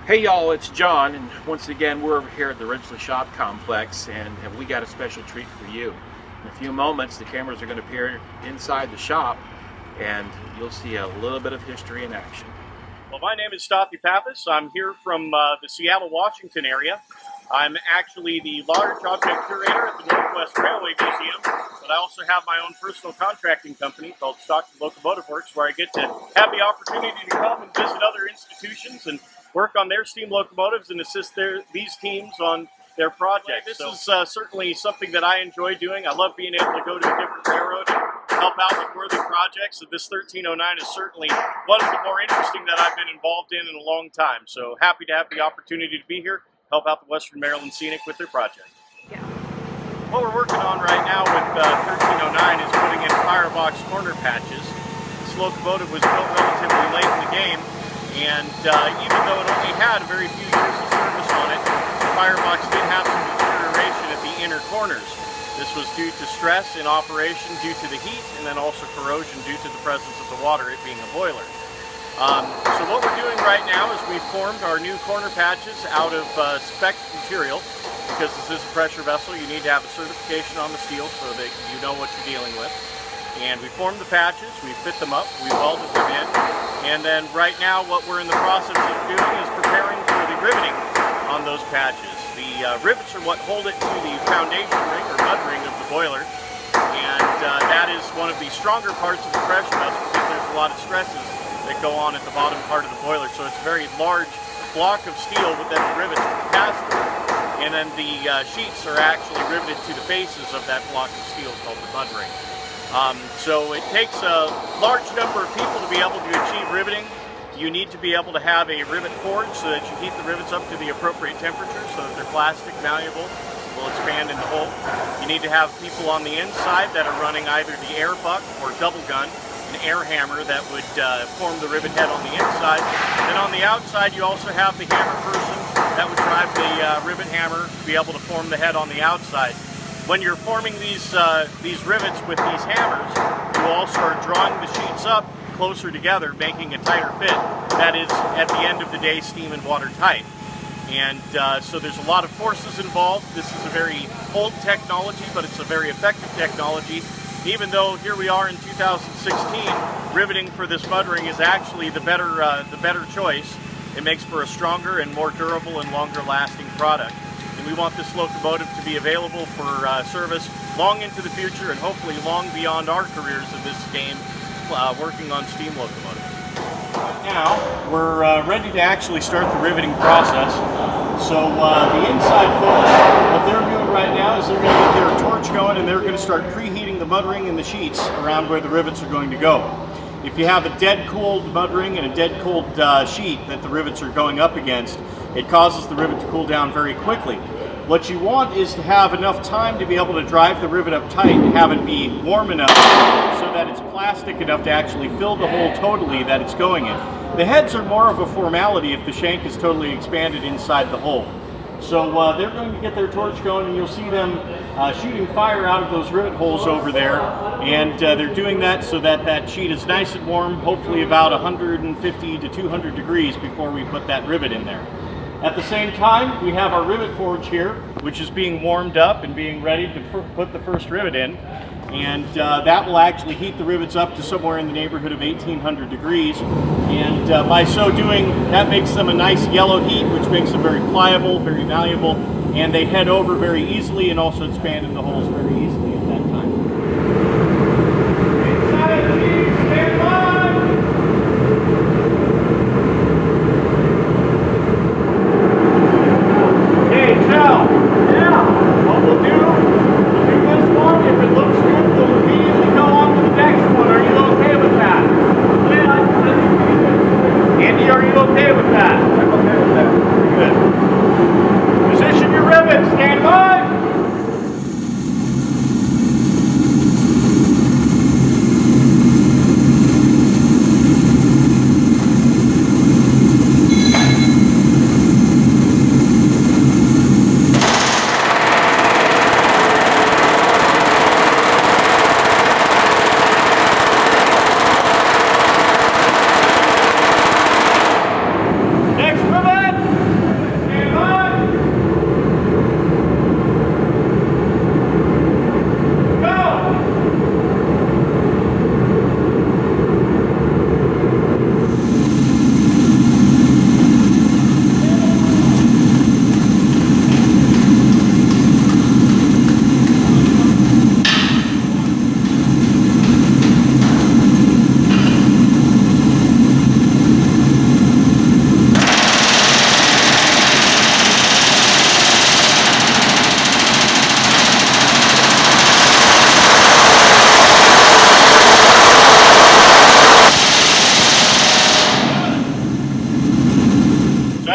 Hey y'all, it's John, and once again we're over here at the Ridgely Shop Complex, and we got a special treat for you. In a few moments the cameras are going to appear inside the shop and you'll see a little bit of history in action. Well, my name is Stothy Pappas. I'm here from the Seattle, Washington area. I'm actually the large object curator at the Northwest Railway Museum, but I also have my own personal contracting company called Stockton Locomotive Works, where I get to have the opportunity to come and visit other institutions and work on their steam locomotives and assist these teams on their projects. This is certainly something that I enjoy doing. I love being able to go to a different railroad and help out with worthy projects. And this 1309 is certainly one of the more interesting that I've been involved in a long time. So happy to have the opportunity to be here, help out the Western Maryland Scenic with their project. Yeah. What we're working on right now with 1309 is putting in firebox corner patches. This locomotive was built relatively late in the game, and even though it only had a very few years of service on it, the firebox did have some deterioration at the inner corners. This was due to stress in operation due to the heat, and then also corrosion due to the presence of the water, it being a boiler. So what we're doing right now is we've formed our new corner patches out of spec material. Because this is a pressure vessel, you need to have a certification on the steel so that you know what you're dealing with. And we formed the patches, we fit them up, we welded them in, and then right now what we're in the process of doing is preparing for the riveting on those patches. The rivets are what hold it to the foundation ring or mud ring of the boiler, and that is one of the stronger parts of the pressure vessel because there's a lot of stresses that go on at the bottom part of the boiler. So it's a very large block of steel that the rivets pass through, and then the sheets are actually riveted to the faces of that block of steel called the mud ring. So it takes a large number of people to be able to achieve riveting. You need to be able to have a rivet forge so that you heat the rivets up to the appropriate temperature so that they're plastic, malleable, will expand in the hole. You need to have people on the inside that are running either the air buck or double gun, an air hammer that would form the rivet head on the inside. Then on the outside you also have the hammer person that would drive the rivet hammer to be able to form the head on the outside. When you're forming these rivets with these hammers, you also are drawing the sheets up closer together, making a tighter fit. That is, at the end of the day, steam and water tight. And so there's a lot of forces involved. This is a very old technology, but it's a very effective technology. Even though here we are in 2016, riveting for this mud ring is actually the better choice. It makes for a stronger and more durable and longer lasting product. And we want this locomotive to be available for service long into the future and hopefully long beyond our careers in this game, working on steam locomotives. Right now, we're ready to actually start the riveting process. So the inside folks, what they're doing right now is they're going to get their torch going and they're going to start preheating the mud ring and the sheets around where the rivets are going to go. If you have a dead cold mud ring and a dead cold sheet that the rivets are going up against, it causes the rivet to cool down very quickly. What you want is to have enough time to be able to drive the rivet up tight and have it be warm enough so that it's plastic enough to actually fill the hole totally that it's going in. The heads are more of a formality if the shank is totally expanded inside the hole. So they're going to get their torch going and you'll see them shooting fire out of those rivet holes over there, and they're doing that so that that sheet is nice and warm, hopefully about 150 to 200 degrees before we put that rivet in there. At the same time, we have our rivet forge here, which is being warmed up and being ready to put the first rivet in. And that will actually heat the rivets up to somewhere in the neighborhood of 1800 degrees. And by so doing, that makes them a nice yellow heat, which makes them very pliable, very malleable, and they head over very easily and also expand in the holes very easily at that time. Stand by! Okay, Chell. Yeah. What we'll do this one. If it looks good, we'll immediately go on to the next one. Are you okay with that? Andy, are you okay with that? I'm okay with that. Good. Position your rivets. Stand by.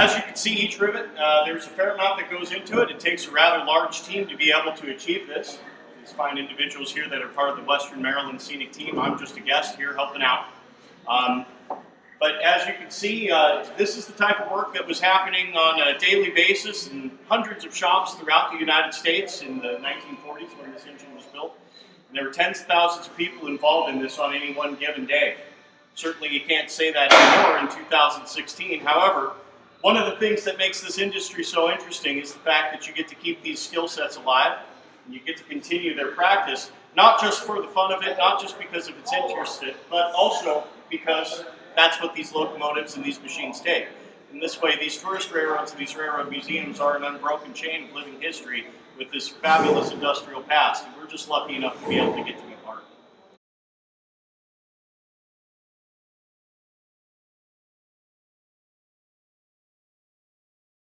As you can see, each rivet, there's a fair amount that goes into it. It takes a rather large team to be able to achieve this. These fine individuals here that are part of the Western Maryland Scenic team. I'm just a guest here helping out. But as you can see, this is the type of work that was happening on a daily basis in hundreds of shops throughout the United States in the 1940s when this engine was built. And there were tens of thousands of people involved in this on any one given day. Certainly you can't say that anymore in 2016. However, one of the things that makes this industry so interesting is the fact that you get to keep these skill sets alive and you get to continue their practice, not just for the fun of it, not just because of its interest, but also because that's what these locomotives and these machines take. In this way, these tourist railroads and these railroad museums are an unbroken chain of living history with this fabulous industrial past. And we're just lucky enough to be able to get to